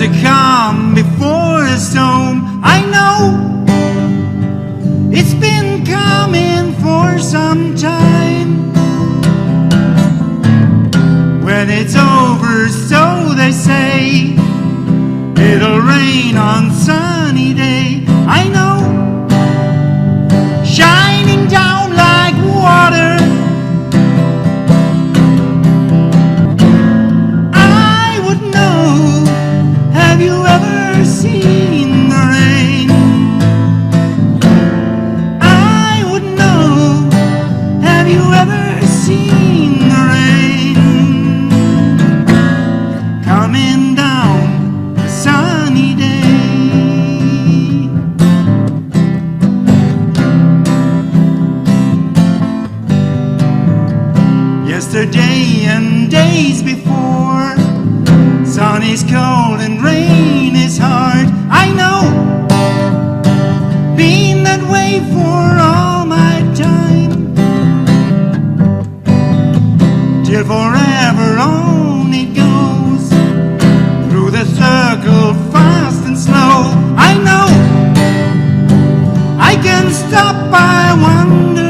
to calm before a storm. I know it's been coming for some time. When it's over, so they say, it'll rain on sunny day. I know, shining down like water. I would know, have you ever seen the rain? I would know, have you ever seen the rain? Coming down a sunny day. Yesterday and days before, sun is cold and rain is hard. I know, been that way for all my time, till forever on it goes, through the circle fast and slow. I know, I can stop, I wonder,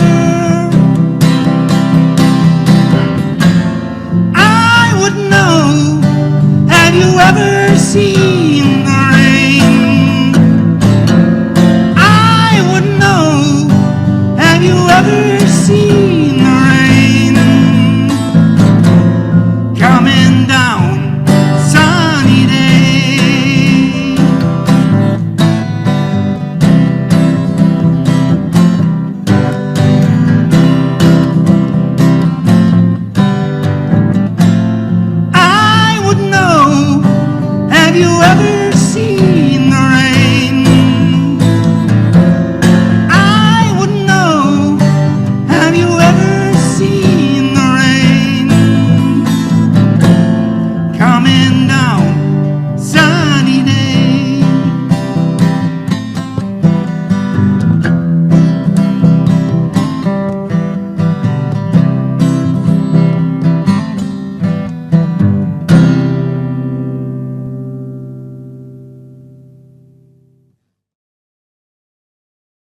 I would know, have you ever seen the rain? I would know, have you ever seen the rain? Coming down